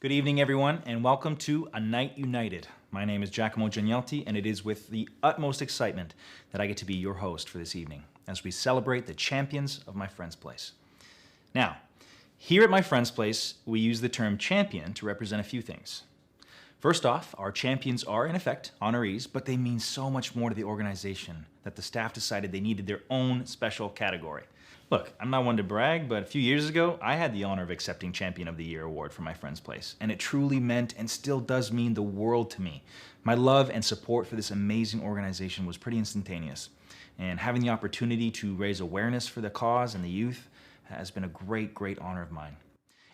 Good evening, everyone, and welcome to A Night United. My name is Giacomo Gignelti, and it is with the utmost excitement that I get to be your host for this evening as we celebrate the champions of my friend's place. Now, here at my friend's place, we use the term champion to represent a few things. First off, our champions are, in effect, honorees, but they mean so much more to the organization that the staff decided they needed their own special category. Look, I'm not one to brag, but a few years ago, I had the honor of accepting Champion of the Year award for my friend's place, and it truly meant and still does mean the world to me. My love and support for this amazing organization was pretty instantaneous, and having the opportunity to raise awareness for the cause and the youth has been a great, great honor of mine.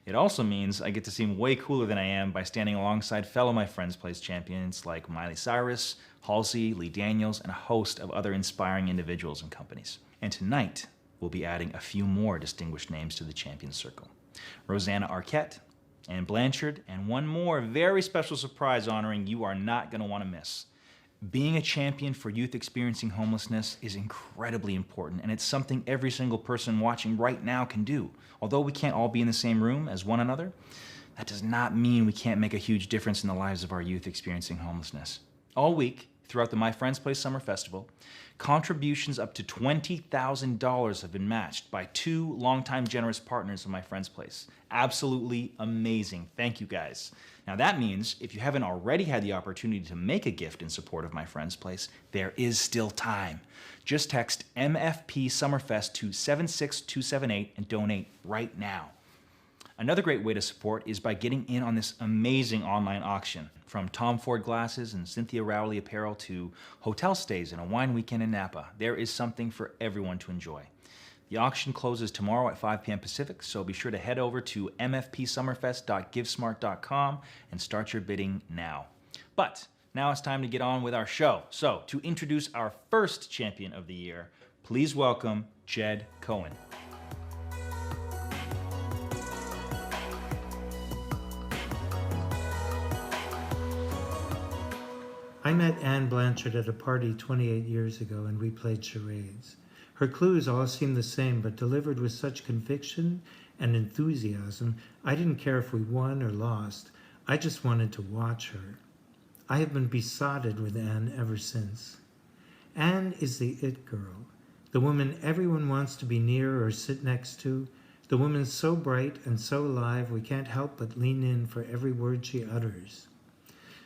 It also means I get to seem way cooler than I am by standing alongside fellow My Friend's Place champions like Miley Cyrus, Halsey, Lee Daniels, and a host of other inspiring individuals and companies. And tonight, we'll be adding a few more distinguished names to the Champions Circle. Rosanna Arquette, Ann Blanchard, and one more very special surprise honoring you are not going to want to miss. Being a champion for youth experiencing homelessness is incredibly important, and it's something every single person watching right now can do. Although we can't all be in the same room as one another, that does not mean we can't make a huge difference in the lives of our youth experiencing homelessness. All week, throughout the My Friend's Place Summer Festival, contributions up to $20,000 have been matched by two longtime generous partners of My Friend's Place. Absolutely amazing. Thank you, guys. Now that means if you haven't already had the opportunity to make a gift in support of My Friend's Place, there is still time. Just text MFP Summerfest to 76278 and donate right now. Another great way to support is by getting in on this amazing online auction. From Tom Ford glasses and Cynthia Rowley apparel to hotel stays and a wine weekend in Napa, there is something for everyone to enjoy. The auction closes tomorrow at 5 p.m. Pacific, so be sure to head over to mfpsummerfest.givesmart.com and start your bidding now. But now it's time to get on with our show. So to introduce our first champion of the year, please welcome Jed Cohen. I met Ann Blanchard at a party 28 years ago and we played charades. Her clues all seemed the same, but delivered with such conviction and enthusiasm, I didn't care if we won or lost. I just wanted to watch her. I have been besotted with Ann ever since. Ann is the it girl, the woman everyone wants to be near or sit next to, the woman so bright and so alive we can't help but lean in for every word she utters.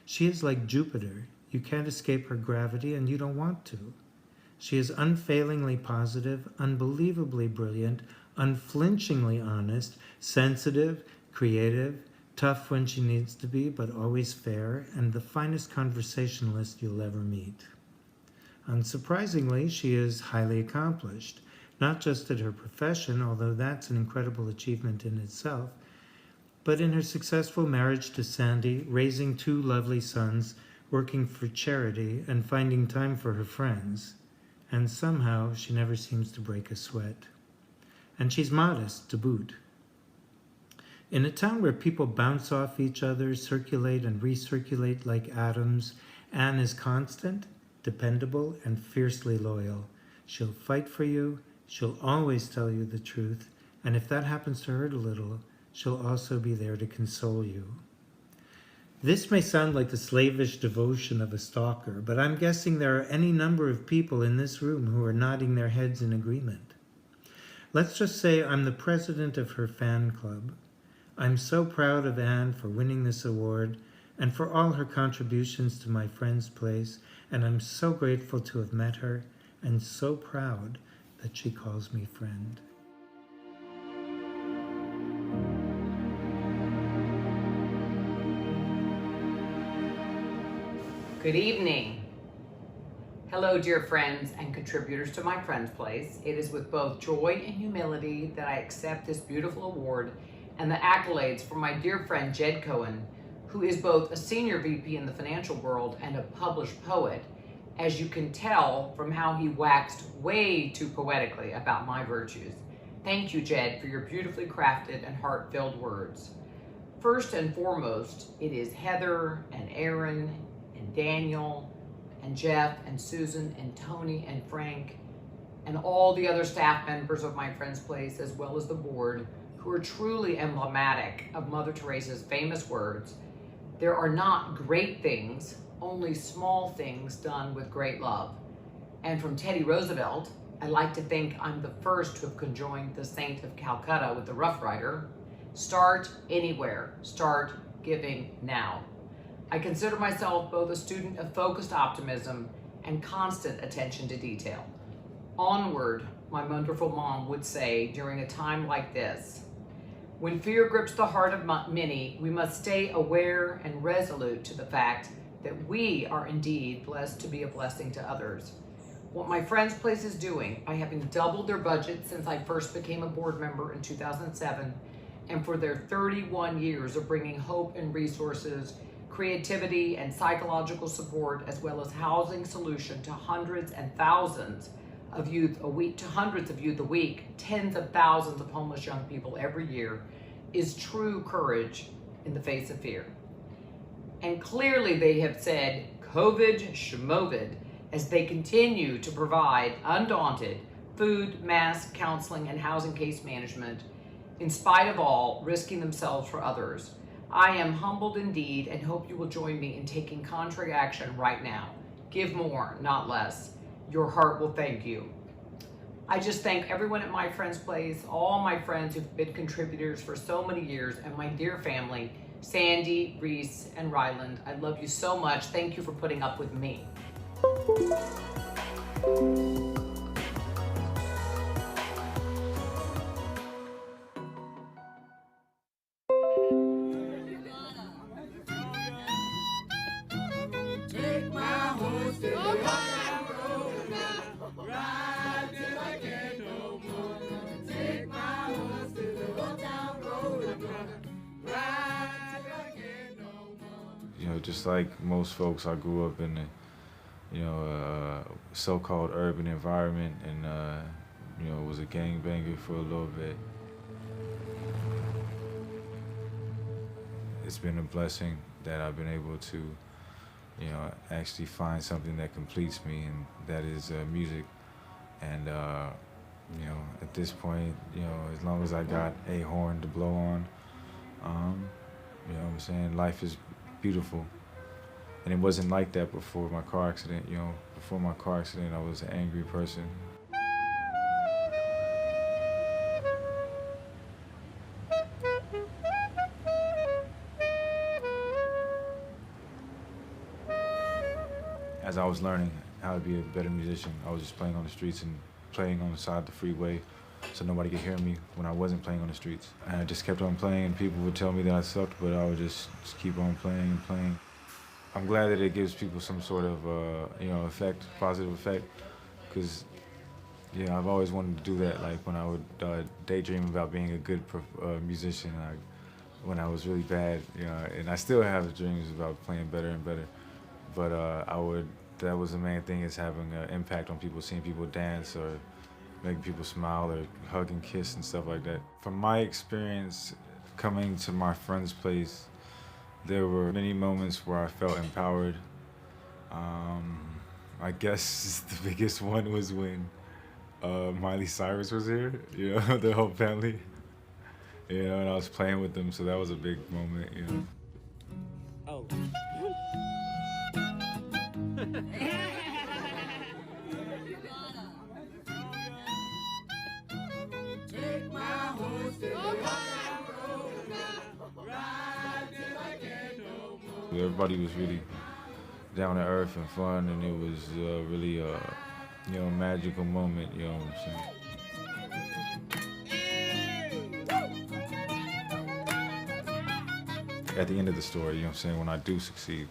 She is like Jupiter. You can't escape her gravity and you don't want to. She is unfailingly positive, unbelievably brilliant, unflinchingly honest, sensitive, creative, tough when she needs to be, but always fair, and the finest conversationalist you'll ever meet. Unsurprisingly, she is highly accomplished, not just at her profession, although that's an incredible achievement in itself, but in her successful marriage to Sandy, raising two lovely sons, working for charity, and finding time for her friends. And somehow she never seems to break a sweat. And she's modest to boot. In a town where people bounce off each other, circulate and recirculate like atoms, Ann is constant, dependable, and fiercely loyal. She'll fight for you, she'll always tell you the truth, and if that happens to hurt a little, she'll also be there to console you. This may sound like the slavish devotion of a stalker, but I'm guessing there are any number of people in this room who are nodding their heads in agreement. Let's just say I'm the president of her fan club. I'm so proud of Ann for winning this award and for all her contributions to My Friend's Place, and I'm so grateful to have met her and so proud that she calls me friend. Good evening. Hello, dear friends and contributors to My Friend's Place. It is with both joy and humility that I accept this beautiful award and the accolades from my dear friend Jed Cohen, who is both a senior VP in the financial world and a published poet, as you can tell from how he waxed way too poetically about my virtues. Thank you, Jed, for your beautifully crafted and heart-filled words. First and foremost, it is Heather and Aaron and Daniel and Jeff and Susan and Tony and Frank and all the other staff members of My Friend's Place, as well as the board, who are truly emblematic of Mother Teresa's famous words, "There are not great things, only small things done with great love." And from Teddy Roosevelt, "I like to think I'm the first to have conjoined the Saint of Calcutta with the Rough Rider. Start anywhere, start giving now." I consider myself both a student of focused optimism and constant attention to detail. Onward, my wonderful mom would say during a time like this. When fear grips the heart of many, we must stay aware and resolute to the fact that we are indeed blessed to be a blessing to others. What my friend's place is doing by having doubled their budget since I first became a board member in 2007, and for their 31 years of bringing hope and resources, creativity and psychological support, as well as housing solution to hundreds and thousands of youth a week, to hundreds of youth a week, tens of thousands of homeless young people every year, is true courage in the face of fear. And clearly they have said COVID schmovid as they continue to provide undaunted food, mask, counseling, and housing case management, in spite of all, risking themselves for others. I am humbled indeed and hope you will join me in taking contrary action right now. Give more, not less. Your heart will thank you. I just thank everyone at My Friend's Place, all my friends who've been contributors for so many years, and my dear family, Sandy, Reese, and Ryland. I love you so much. Thank you for putting up with me. Take my horse to the old town road now. Ride till I can't no more. Take my horse to the old town road now. Ride till I can't no more. You know, just like most folks, I grew up in a so-called urban environment, and was a gangbanger for a little bit. It's been a blessing that I've been able to, actually find something that completes me, and that is music. And at this point, as long as I got a horn to blow on, what I'm saying, life is beautiful. And it wasn't like that before my car accident. Before my car accident, I was an angry person. As I was learning how to be a better musician, I was just playing on the streets and playing on the side of the freeway so nobody could hear me when I wasn't playing on the streets. And I just kept on playing, and people would tell me that I sucked, but I would just keep on playing and playing. I'm glad that it gives people some sort of, effect, positive effect, because, I've always wanted to do that. Like when I would daydream about being a good musician, when I was really bad, and I still have dreams about playing better and better. But that was the main thing, is having an impact on people, seeing people dance or making people smile or hug and kiss and stuff like that. From my experience coming to My Friend's Place, there were many moments where I felt empowered. I guess the biggest one was when Miley Cyrus was here, the whole family, and I was playing with them, so that was a big moment, Oh. Take my horse to the old town road now. Ride till I can't no more. Everybody was really down to earth and fun, and it was really a magical moment, you know what I'm saying? At the end of the story, when I do succeed,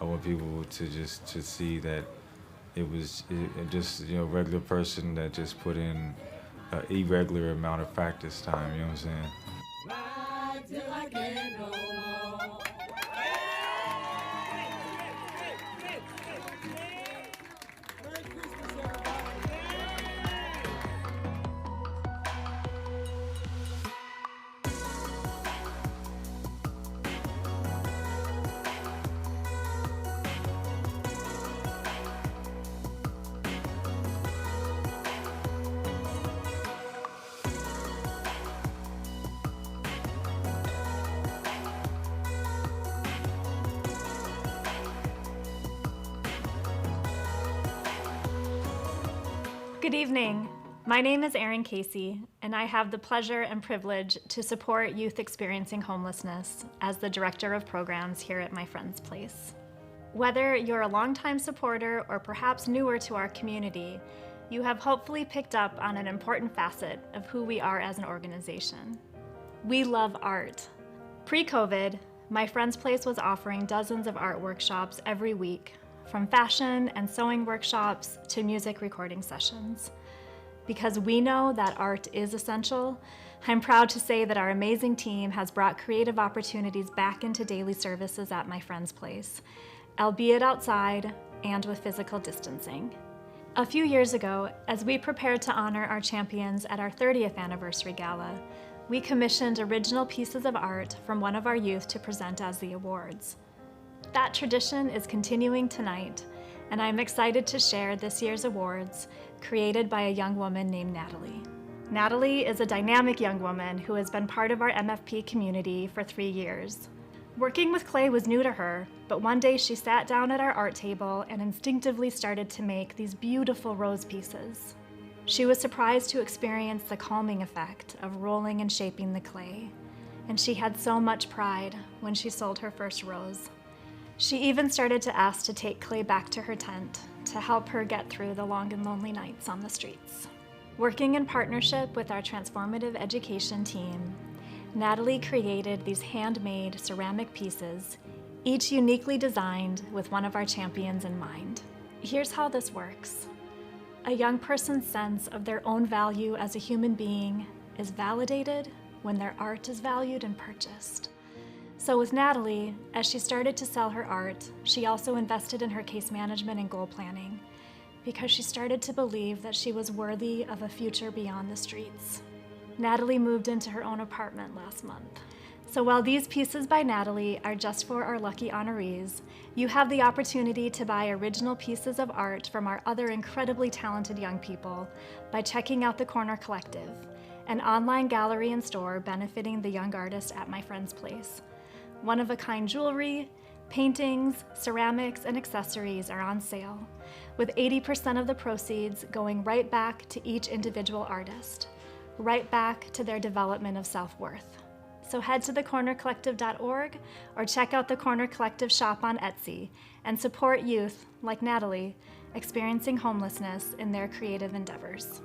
I want people to see that it was just a regular person that just put in an irregular amount of practice time, you know what I'm saying? Ride till I can't no more. Merry Christmas, everybody. Good evening. My name is Erin Casey, and I have the pleasure and privilege to support youth experiencing homelessness as the Director of Programs here at My Friend's Place. Whether you're a longtime supporter or perhaps newer to our community, you have hopefully picked up on an important facet of who we are as an organization. We love art. Pre-COVID, My Friend's Place was offering dozens of art workshops every week, from fashion and sewing workshops to music recording sessions. Because we know that art is essential, I'm proud to say that our amazing team has brought creative opportunities back into daily services at My Friend's Place, albeit outside and with physical distancing. A few years ago, as we prepared to honor our champions at our 30th anniversary gala, we commissioned original pieces of art from one of our youth to present as the awards. That tradition is continuing tonight, and I'm excited to share this year's awards, created by a young woman named Natalie. Natalie is a dynamic young woman who has been part of our MFP community for 3 years. Working with clay was new to her, but one day she sat down at our art table and instinctively started to make these beautiful rose pieces. She was surprised to experience the calming effect of rolling and shaping the clay, and she had so much pride when she sold her first rose. She even started to ask to take clay back to her tent to help her get through the long and lonely nights on the streets. Working in partnership with our transformative education team, Natalie created these handmade ceramic pieces, each uniquely designed with one of our champions in mind. Here's how this works. A young person's sense of their own value as a human being is validated when their art is valued and purchased. So with Natalie, as she started to sell her art, she also invested in her case management and goal planning, because she started to believe that she was worthy of a future beyond the streets. Natalie moved into her own apartment last month. So while these pieces by Natalie are just for our lucky honorees, you have the opportunity to buy original pieces of art from our other incredibly talented young people by checking out the Corner Collective, an online gallery and store benefiting the young artist at My Friend's Place. One-of-a-kind jewelry, paintings, ceramics, and accessories are on sale, with 80% of the proceeds going right back to each individual artist, right back to their development of self-worth. So head to thecornercollective.org or check out the Corner Collective shop on Etsy and support youth like Natalie experiencing homelessness in their creative endeavors.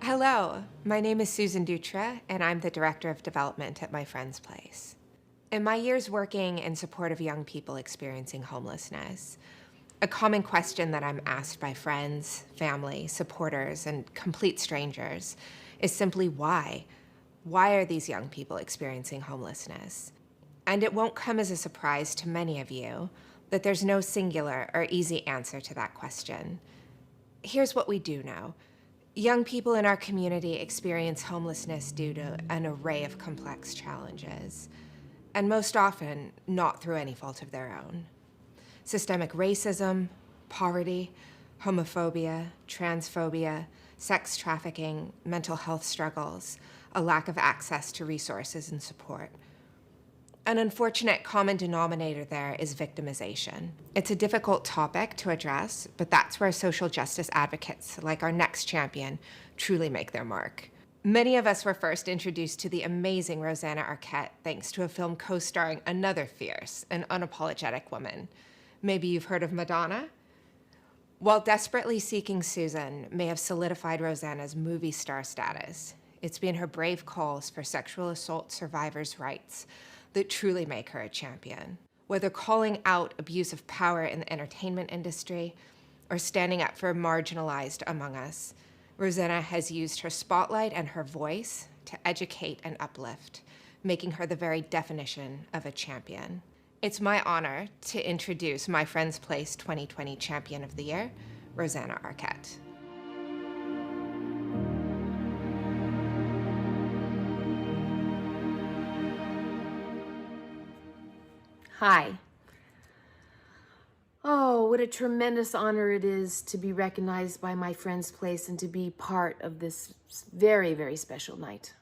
Hello, my name is Susan Dutra, and I'm the Director of Development at My Friend's Place. In my years working in support of young people experiencing homelessness, a common question that I'm asked by friends, family, supporters, and complete strangers is simply why? Why are these young people experiencing homelessness? And it won't come as a surprise to many of you that there's no singular or easy answer to that question. Here's what we do know. Young people in our community experience homelessness due to an array of complex challenges, and most often not through any fault of their own. Systemic racism, poverty, homophobia, transphobia, sex trafficking, mental health struggles, a lack of access to resources and support. An unfortunate common denominator there is victimization. It's a difficult topic to address, but that's where social justice advocates, like our next champion, truly make their mark. Many of us were first introduced to the amazing Rosanna Arquette thanks to a film co-starring another fierce and unapologetic woman. Maybe you've heard of Madonna? While Desperately Seeking Susan may have solidified Rosanna's movie star status, it's been her brave calls for sexual assault survivors' rights that truly make her a champion. Whether calling out abuse of power in the entertainment industry or standing up for marginalized among us, Rosanna has used her spotlight and her voice to educate and uplift, making her the very definition of a champion. It's my honor to introduce My Friend's Place 2020 Champion of the Year, Rosanna Arquette. Hi. Oh, what a tremendous honor it is to be recognized by my friend's place and to be part of this very, very special night.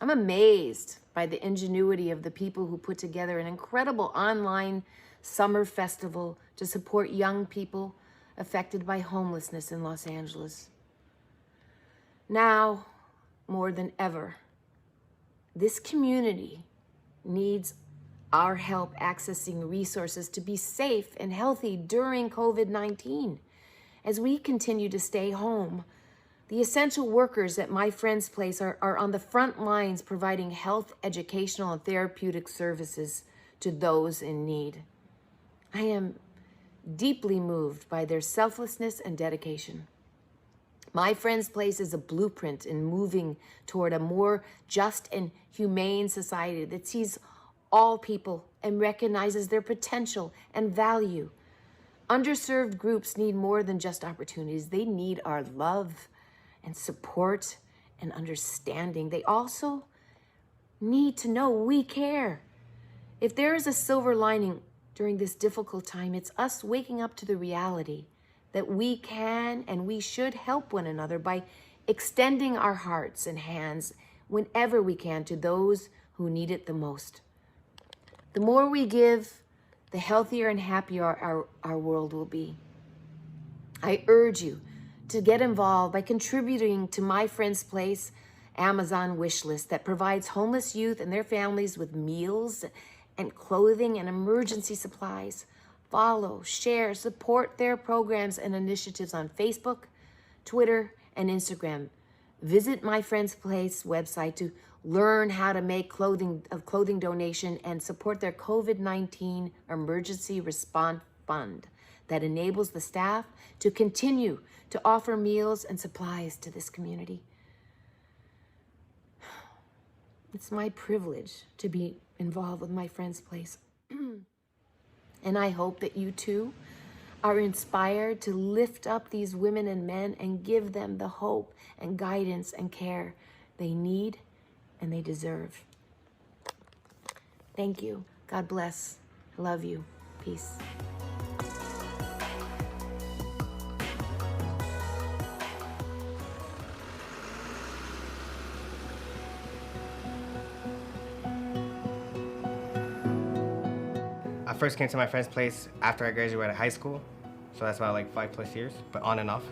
I'm amazed by the ingenuity of the people who put together an incredible online summer festival to support young people affected by homelessness in Los Angeles. Now, more than ever, this community needs our help accessing resources to be safe and healthy during COVID-19. As we continue to stay home, the essential workers at My Friend's Place are on the front lines providing health, educational, and therapeutic services to those in need. I am deeply moved by their selflessness and dedication. My Friend's Place is a blueprint in moving toward a more just and humane society that sees all people and recognizes their potential and value. Underserved groups need more than just opportunities. They need our love and support and understanding. They also need to know we care. If there is a silver lining during this difficult time, it's us waking up to the reality that we can and we should help one another by extending our hearts and hands whenever we can to those who need it the most. The more we give, the healthier and happier our world will be. I urge you to get involved by contributing to My Friend's Place Amazon wish list that provides homeless youth and their families with meals and clothing and emergency supplies. Follow, share, support their programs and initiatives on Facebook, Twitter, and Instagram. Visit My Friend's Place website to learn how to make clothing donation and support their COVID-19 emergency response fund that enables the staff to continue to offer meals and supplies to this community. It's my privilege to be involved with My Friend's Place. And I hope that you too are inspired to lift up these women and men and give them the hope and guidance and care they need and they deserve. Thank you. God bless. I love you. Peace. I first came to My Friend's Place after I graduated high school, so that's about like 5+ years, but on and off.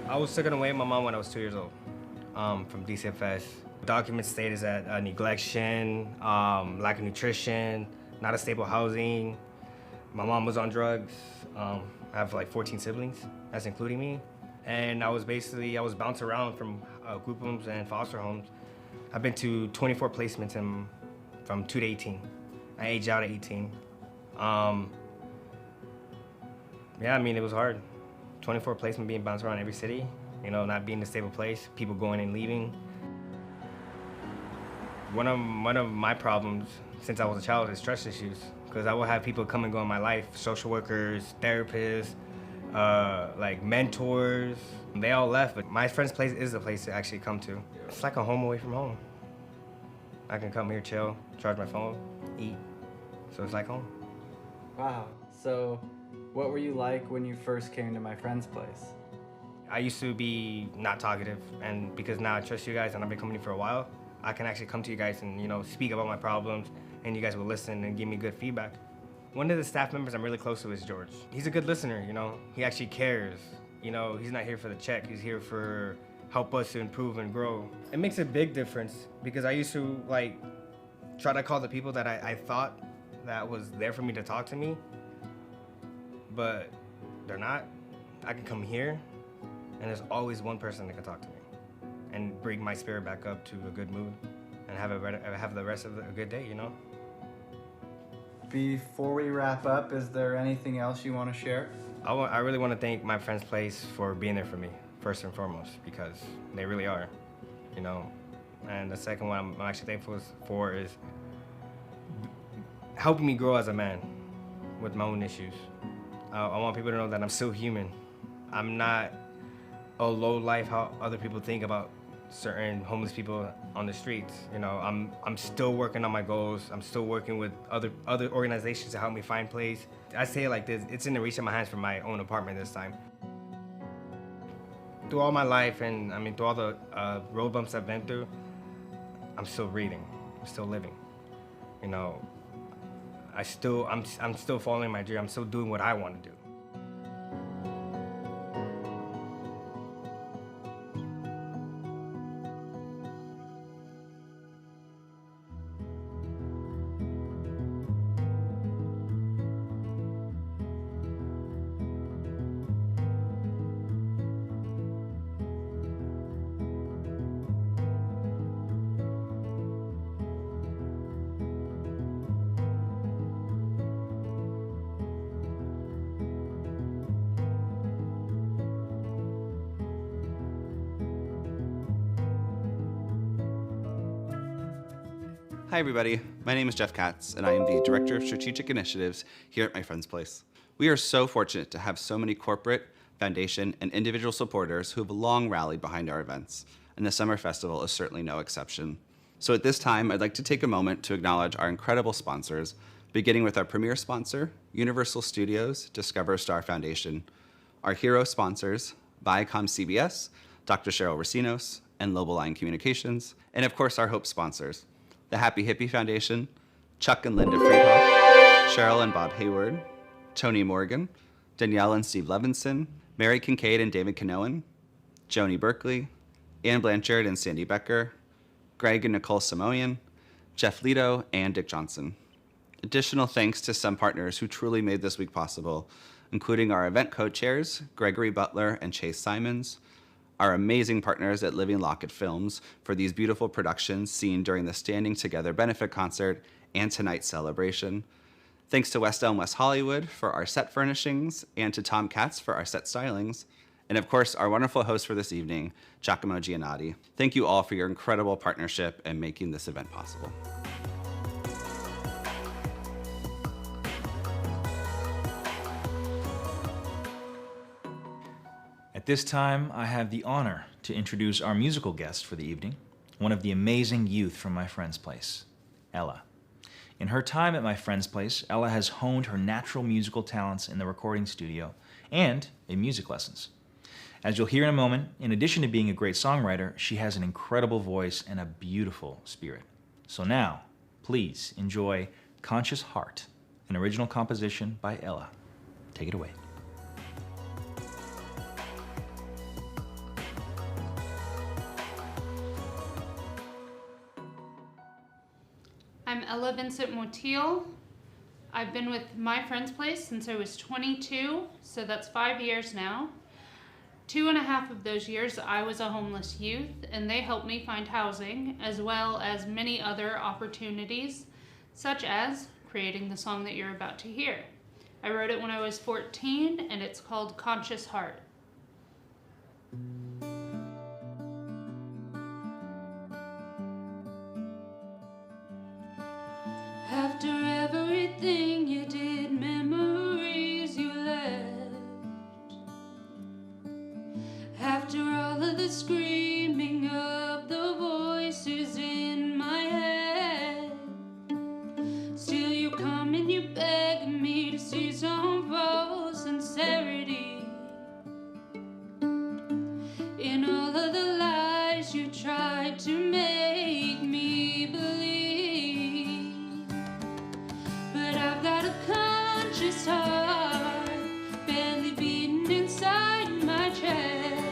I was taken away with my mom when I was 2 years old from DCFS. Documents stated that neglection, lack of nutrition, not a stable housing. My mom was on drugs. I have like 14 siblings, that's including me. And I was bounced around from group homes and foster homes. I've been to 24 placements from 2 to 18. I aged out at 18. Yeah, I mean, it was hard. 24 placement, being bounced around every city, you know, not being in a stable place, people going and leaving. One of my problems since I was a child is trust issues, because I will have people come and go in my life, social workers, therapists, like mentors. They all left, but My Friend's Place is the place to actually come to. It's like a home away from home. I can come here, chill, charge my phone, eat. So it's like home. Wow. So what were you like when you first came to My Friend's Place? I used to be not talkative, and because now I trust you guys and I've been coming here for a while, I can actually come to you guys and, you know, speak about my problems, and you guys will listen and give me good feedback. One of the staff members I'm really close to is George. He's a good listener, you know. He actually cares. You know, he's not here for the check. He's here for help us to improve and grow. It makes a big difference, because I used to like try to call the people that I thought that was there for me to talk to me, but they're not. I can come here and there's always one person that can talk to me and bring my spirit back up to a good mood and have the rest of a good day, you know? Before we wrap up, is there anything else you want to share? I really want to thank My Friend's Place for being there for me, first and foremost, because they really are, you know? And the second one I'm actually thankful for is helping me grow as a man with my own issues. I want people to know that I'm still human. I'm not a low life how other people think about certain homeless people on the streets. You know, I'm still working on my goals. I'm still working with other organizations to help me find place. I say it like this, it's in the reach of my hands for my own apartment this time. Through all my life, and I mean through all the road bumps I've been through, I'm still breathing, I'm still living. You know, I'm still following my dream. I'm still doing what I want to do. Hi everybody, my name is Jeff Katz and I am the Director of Strategic Initiatives here at My Friend's Place. We are so fortunate to have so many corporate, foundation, and individual supporters who have long rallied behind our events, and the Summer Festival is certainly no exception. So at this time, I'd like to take a moment to acknowledge our incredible sponsors, beginning with our premier sponsor, Universal Studios Discover Star Foundation, our hero sponsors, Viacom CBS, Dr. Cheryl Racinos, and Lobaline Communications, and of course our Hope sponsors, the Happy Hippie Foundation, Chuck and Linda Friedhoff, Cheryl and Bob Hayward, Tony Morgan, Danielle and Steve Levinson, Mary Kincaid and David Canoan, Joni Berkeley, Ann Blanchard and Sandy Becker, Greg and Nicole Samoyan, Jeff Lito, and Dick Johnson. Additional thanks to some partners who truly made this week possible, including our event co-chairs, Gregory Butler and Chase Simons, our amazing partners at Living Locket Films for these beautiful productions seen during the Standing Together benefit concert and tonight's celebration. Thanks to West Elm West Hollywood for our set furnishings and to Tom Katz for our set stylings. And of course, our wonderful host for this evening, Giacomo Giannotti. Thank you all for your incredible partnership and making this event possible. At this time, I have the honor to introduce our musical guest for the evening, one of the amazing youth from My Friend's Place, Ella. In her time at My Friend's Place, Ella has honed her natural musical talents in the recording studio and in music lessons. As you'll hear in a moment, in addition to being a great songwriter, she has an incredible voice and a beautiful spirit. So now, please enjoy Conscious Heart, an original composition by Ella. Take it away. I'm Ella Vincent Motil. I've been with My Friend's Place since I was 22, so that's 5 years now. 2.5 of those years I was a homeless youth, and they helped me find housing, as well as many other opportunities, such as creating the song that you're about to hear. I wrote it when I was 14, and it's called Conscious Heart. After everything you did, memories you left. After all of the screaming of the voices in my head, still you come and you beg me to see some false sincerity in all of the lies you tried to make me believe. But I've got a conscious heart, barely beating inside my chest.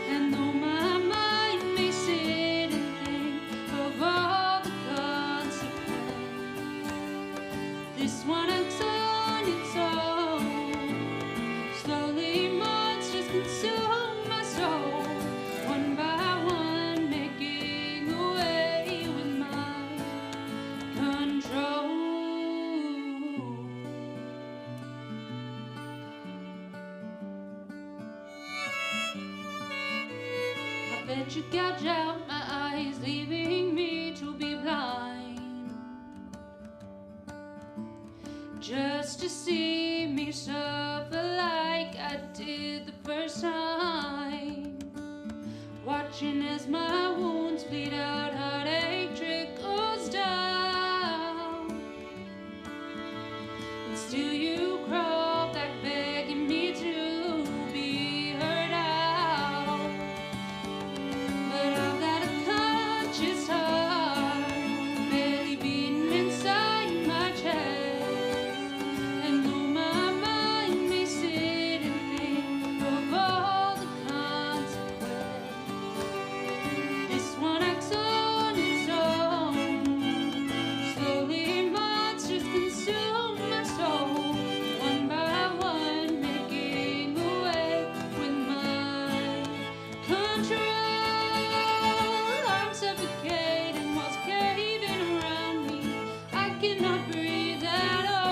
And though my mind may sit and think of all the consequences, this one acts on its own. Slowly monsters consume my soul, one by one, making away with my control. I bet you gouge out my eyes, leaving me to be blind, just to see me suffer like I did the first time. Watch watching as my wounds bleed out, heartache trickles down. And still you crawl back, begging me to be heard out. But I've got a conscious heart, barely beating inside my chest. And though my mind may sit and think of all the consequences, this one acts on its own. Slowly monsters consume my soul, one by one, making away with my control. I'm suffocating, walls caving around me. I cannot breathe at all.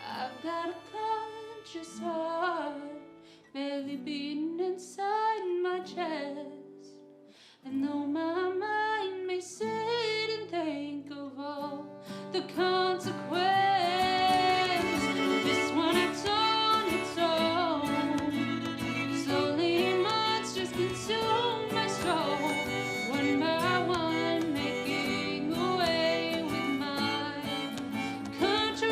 I've got a conscious heart, barely beating inside my chest. And though my mind may sit and think of all the consequences, this one acts on its own. Slowly monsters consume my soul, one by one, making away with my control.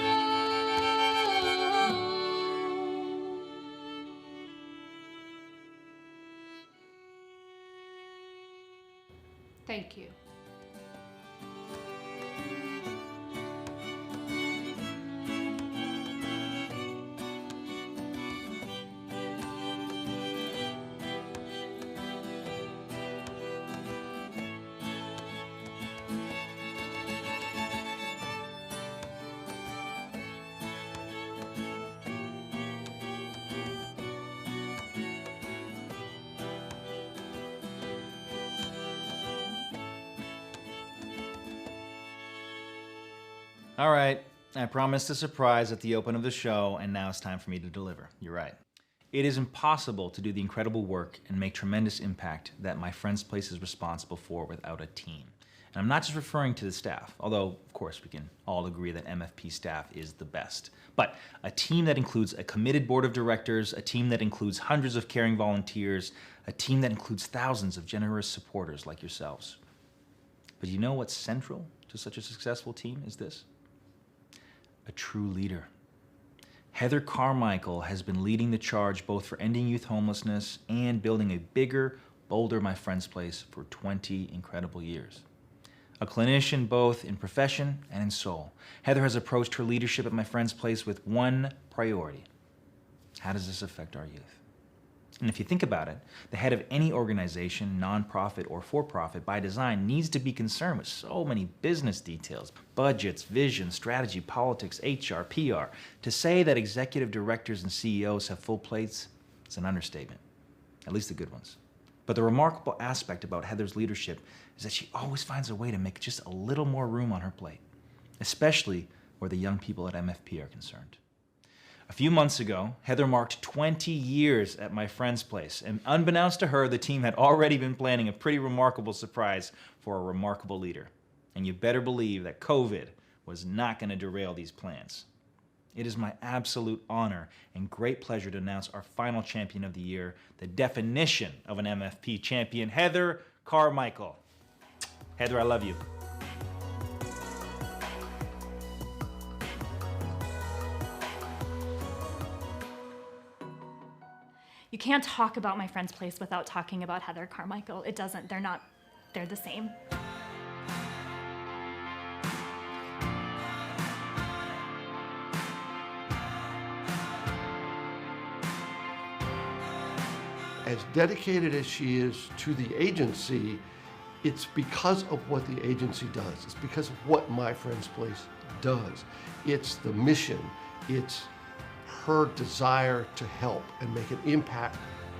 Thank you. All right, I promised a surprise at the open of the show, and now it's time for me to deliver. You're right. It is impossible to do the incredible work and make tremendous impact that My Friend's Place is responsible for without a team. And I'm not just referring to the staff, although, of course, we can all agree that MFP staff is the best. But a team that includes a committed board of directors, a team that includes hundreds of caring volunteers, a team that includes thousands of generous supporters like yourselves. But you know what's central to such a successful team is this? A true leader. Heather Carmichael has been leading the charge both for ending youth homelessness and building a bigger, bolder My Friend's Place for 20 incredible years. A clinician both in profession and in soul, Heather has approached her leadership at My Friend's Place with one priority. How does this affect our youth? And if you think about it, the head of any organization, nonprofit or for-profit, by design, needs to be concerned with so many business details, budgets, vision, strategy, politics, HR, PR. To say that executive directors and CEOs have full plates is an understatement, at least the good ones. But the remarkable aspect about Heather's leadership is that she always finds a way to make just a little more room on her plate, especially where the young people at MFP are concerned. A few months ago, Heather marked 20 years at My Friend's Place, and unbeknownst to her, the team had already been planning a pretty remarkable surprise for a remarkable leader. And you better believe that COVID was not going to derail these plans. It is my absolute honor and great pleasure to announce our final champion of the year, the definition of an MFP champion, Heather Carmichael. Heather, I love you. You can't talk about My Friend's Place without talking about Heather Carmichael. It doesn't, they're the same. As dedicated as she is to the agency, it's because of what the agency does. It's because of what My Friend's Place does. It's the mission. It's her desire to help and make an impact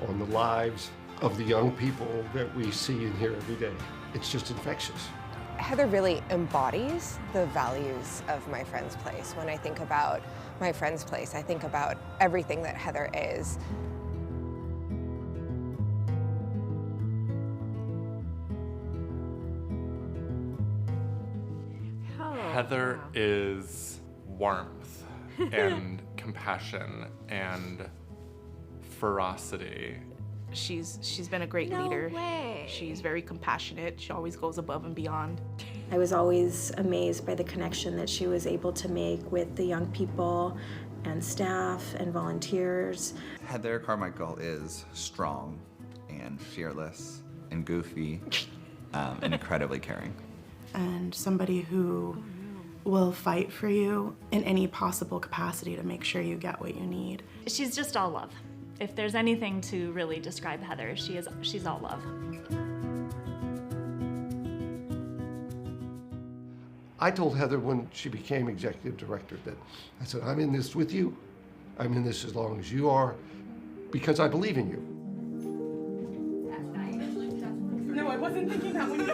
on the lives of the young people that we see and hear every day. It's just infectious. Heather really embodies the values of My Friend's Place. When I think about My Friend's Place, I think about everything that Heather is. Heather is warmth and compassion and ferocity. She's been a great leader. She's very compassionate. She always goes above and beyond. I was always amazed by the connection that she was able to make with the young people and staff and volunteers. Heather Carmichael is strong and fearless and goofy and incredibly caring. And somebody who will fight for you in any possible capacity to make sure you get what you need. She's just all love. If there's anything to really describe Heather, she's all love. I told Heather when she became executive director that I said, I'm in this with you. I'm in this as long as you are, because I believe in you. No, I wasn't thinking that when you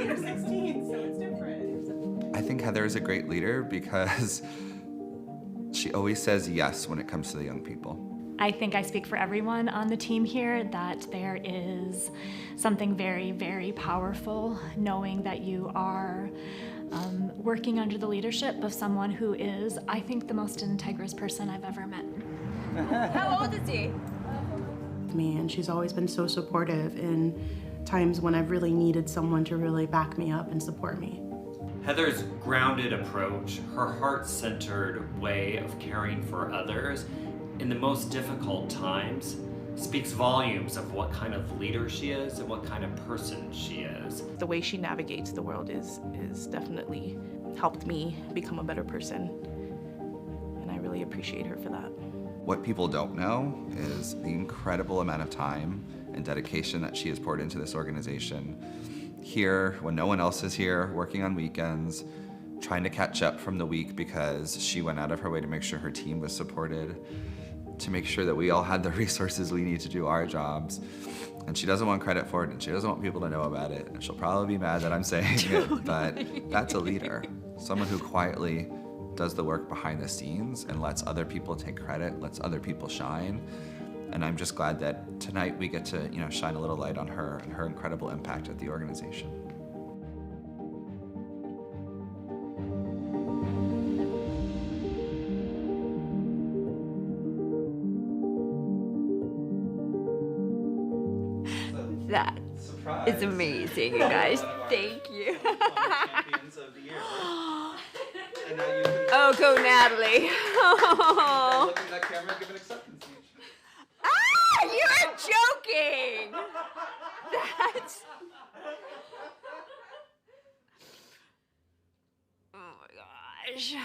were 16, so it's different. I think Heather is a great leader because she always says yes when it comes to the young people. I think I speak for everyone on the team here that there is something very, very powerful knowing that you are working under the leadership of someone who is, I think, the most integrous person I've ever met. How old is he? Me, and she's always been so supportive in times when I've really needed someone to really back me up and support me. Heather's grounded approach, her heart-centered way of caring for others in the most difficult times speaks volumes of what kind of leader she is and what kind of person she is. The way she navigates the world is definitely helped me become a better person, and I really appreciate her for that. What people don't know is the incredible amount of time and dedication that she has poured into this organization. Here, when no one else is here, working on weekends, trying to catch up from the week because she went out of her way to make sure her team was supported, to make sure that we all had the resources we need to do our jobs. And she doesn't want credit for it, and she doesn't want people to know about it. And she'll probably be mad that I'm saying it, but that's a leader. Someone who quietly does the work behind the scenes and lets other people take credit, lets other people shine. And I'm just glad that tonight we get to, shine a little light on her and her incredible impact at the organization. That is amazing, you guys. Thank you. Oh, go Natalie. Oh. Look at that camera, give an acceptance speech. Ah, you're joking. That's. Oh my gosh.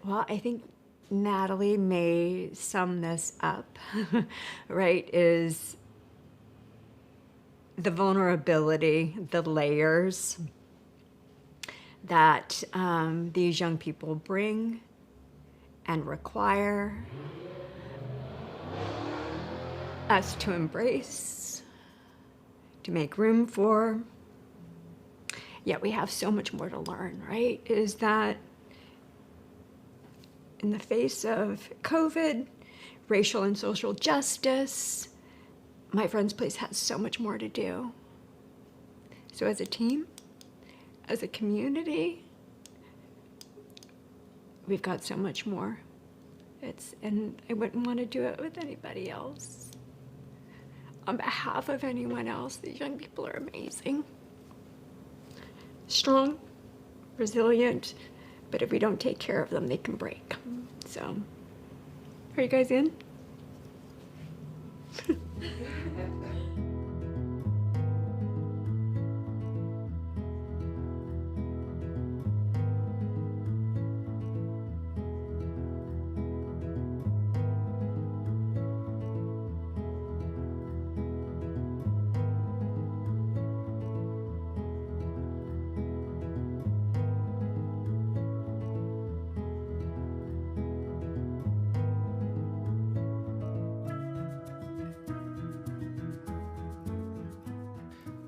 Well, I think Natalie may sum this up, right? Is the vulnerability, the layers that these young people bring and require us to embrace, to make room for. Yet we have so much more to learn, right? Is that in the face of COVID, racial and social justice, My Friend's Place has so much more to do. So as a team, as a community, we've got so much more. And I wouldn't want to do it with anybody else. On behalf of anyone else, these young people are amazing. Strong, resilient, but if we don't take care of them, they can break. So, are you guys in?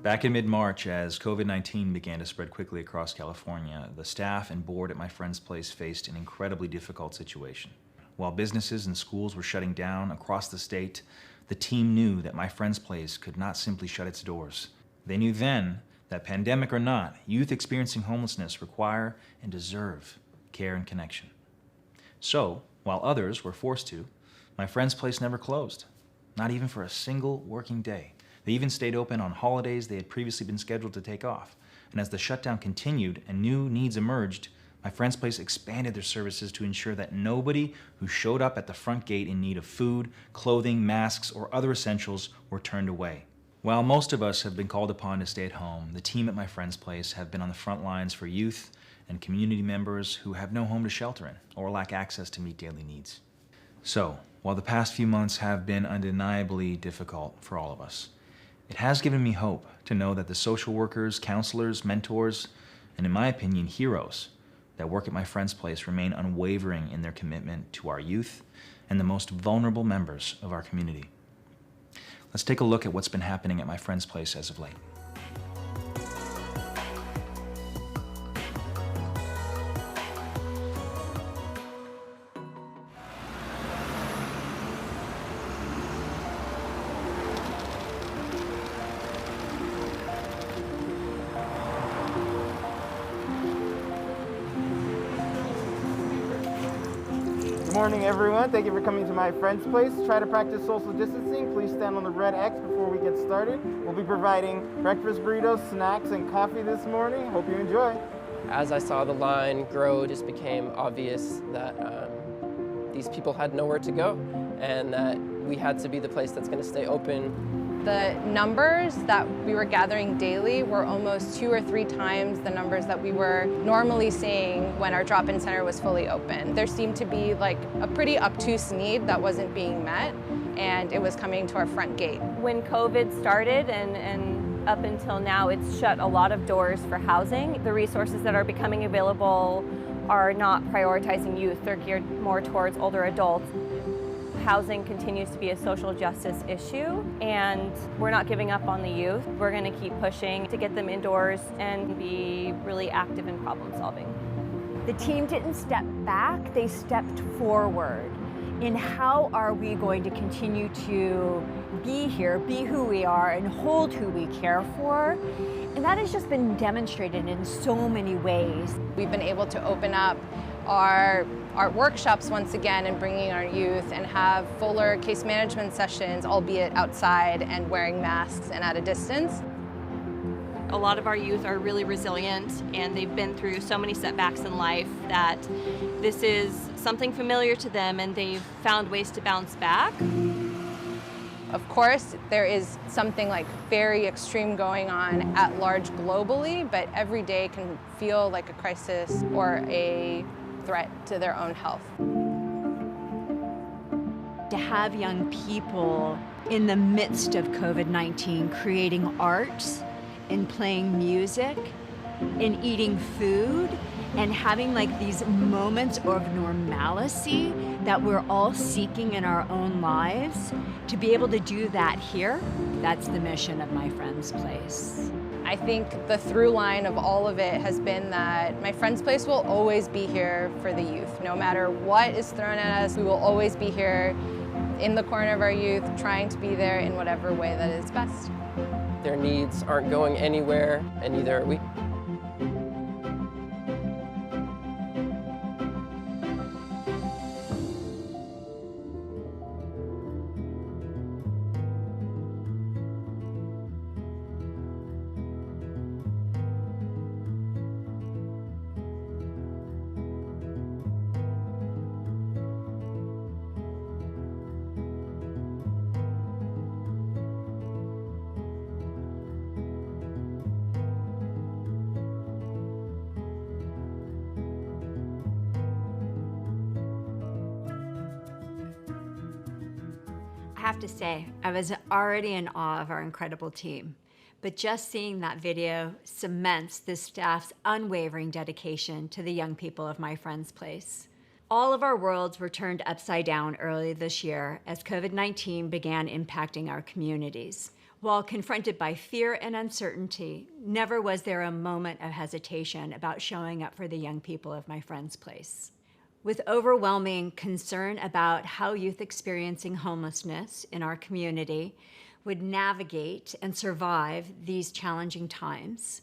Back in mid-March, as COVID-19 began to spread quickly across California, the staff and board at My Friend's Place faced an incredibly difficult situation. While businesses and schools were shutting down across the state, the team knew that My Friend's Place could not simply shut its doors. They knew then that pandemic or not, youth experiencing homelessness require and deserve care, and connection. So, while others were forced to, my friend's place never closed, not even for a single working day. They even stayed open on holidays they had previously been scheduled to take off. And as the shutdown continued and new needs emerged, my friend's place expanded their services to ensure that nobody who showed up at the front gate in need of food, clothing, masks, or other essentials were turned away. While most of us have been called upon to stay at home, the team at my friend's place have been on the front lines for youth and community members who have no home to shelter in or lack access to meet daily needs. So, while the past few months have been undeniably difficult for all of us, it has given me hope to know that the social workers, counselors, mentors, and in my opinion, heroes that work at my friend's place remain unwavering in their commitment to our youth and the most vulnerable members of our community. Let's take a look at what's been happening at my friend's place as of late. Good morning, everyone. Thank you for coming to my friend's place. Try to practice social distancing. Please stand on the red X before we get started. We'll be providing breakfast burritos, snacks, and coffee this morning. Hope you enjoy. As I saw the line grow, it just became obvious that these people had nowhere to go and that we had to be the place that's going to stay open. The numbers that we were gathering daily were almost 2 or 3 times the numbers that we were normally seeing when our drop-in center was fully open. There seemed to be like a pretty obtuse need that wasn't being met, and it was coming to our front gate. When COVID started and up until now, it's shut a lot of doors for housing. The resources that are becoming available are not prioritizing youth. They're geared more towards older adults. Housing continues to be a social justice issue, and we're not giving up on the youth. We're going to keep pushing to get them indoors and be really active in problem solving. The team didn't step back, they stepped forward in how are we going to continue to be here, be who we are, and hold who we care for. And that has just been demonstrated in so many ways. We've been able to open up our workshops once again and bringing our youth and have fuller case management sessions, albeit outside and wearing masks and at a distance. A lot of our youth are really resilient, and they've been through so many setbacks in life that this is something familiar to them, and they've found ways to bounce back. Of course, there is something like very extreme going on at large globally, but every day can feel like a crisis or a threat to their own health. To have young people in the midst of COVID-19 creating art and playing music and eating food and having like these moments of normalcy that we're all seeking in our own lives, to be able to do that here, that's the mission of my friend's place. I think the through line of all of it has been that my friend's place will always be here for the youth. No matter what is thrown at us, we will always be here in the corner of our youth, trying to be there in whatever way that is best. Their needs aren't going anywhere, and neither are we. I have to say, I was already in awe of our incredible team, but just seeing that video cements the staff's unwavering dedication to the young people of my friend's place. All of our worlds were turned upside down early this year as COVID-19 began impacting our communities. While confronted by fear and uncertainty, never was there a moment of hesitation about showing up for the young people of my friend's place. With overwhelming concern about how youth experiencing homelessness in our community would navigate and survive these challenging times,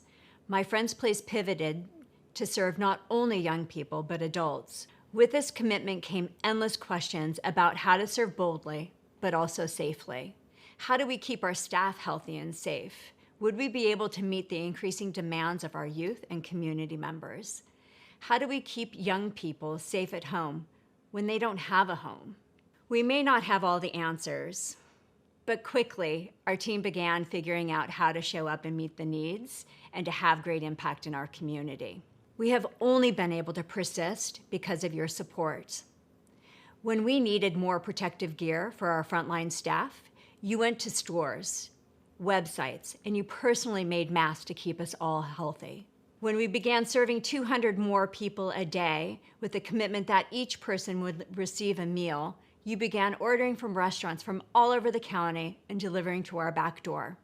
my friend's place pivoted to serve not only young people, but adults. With this commitment came endless questions about how to serve boldly, but also safely. How do we keep our staff healthy and safe? Would we be able to meet the increasing demands of our youth and community members? How do we keep young people safe at home when they don't have a home? We may not have all the answers, but quickly our team began figuring out how to show up and meet the needs and to have great impact in our community. We have only been able to persist because of your support. When we needed more protective gear for our frontline staff, you went to stores, websites, and you personally made masks to keep us all healthy. When we began serving 200 more people a day with the commitment that each person would receive a meal, you began ordering from restaurants from all over the county and delivering to our back door.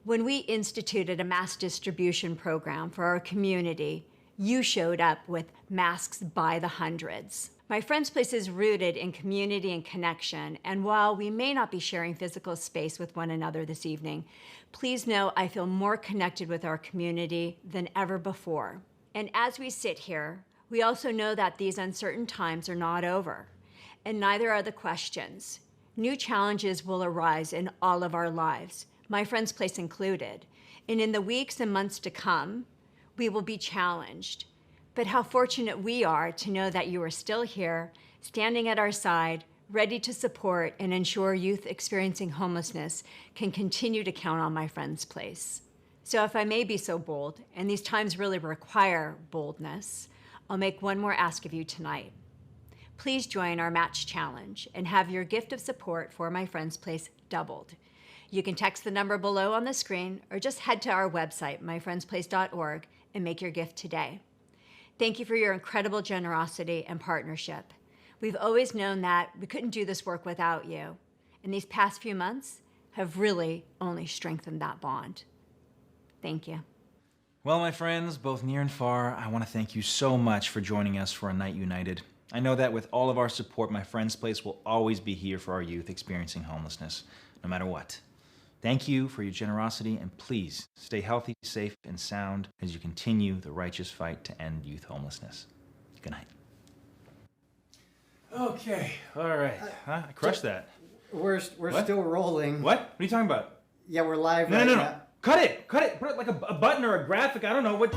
When we instituted a mass distribution program for our community, you showed up with masks by the hundreds. My Friend's Place is rooted in community and connection, and while we may not be sharing physical space with one another this evening, please know I feel more connected with our community than ever before. And as we sit here, we also know that these uncertain times are not over, and neither are the questions. New challenges will arise in all of our lives, My Friend's Place included, and in the weeks and months to come, we will be challenged. But how fortunate we are to know that you are still here, standing at our side, ready to support and ensure youth experiencing homelessness can continue to count on My Friend's Place. So if I may be so bold, and these times really require boldness, I'll make one more ask of you tonight. Please join our match challenge and have your gift of support for My Friend's Place doubled. You can text the number below on the screen or just head to our website, myfriendsplace.org, and make your gift today. Thank you for your incredible generosity and partnership. We've always known that we couldn't do this work without you, and these past few months have really only strengthened that bond. Thank you. Well, my friends, both near and far, I want to thank you so much for joining us for A Night United. I know that with all of our support, My Friend's Place will always be here for our youth experiencing homelessness, no matter what. Thank you for your generosity, and please stay healthy, safe, and sound as you continue the righteous fight to end youth homelessness. Good night. Okay, all right. I crushed that. We're What? still rolling. What? What are you talking about? Yeah, we're live No, right no, no, now. no. Cut it. Cut it. Put it like a button or a graphic. I don't know what.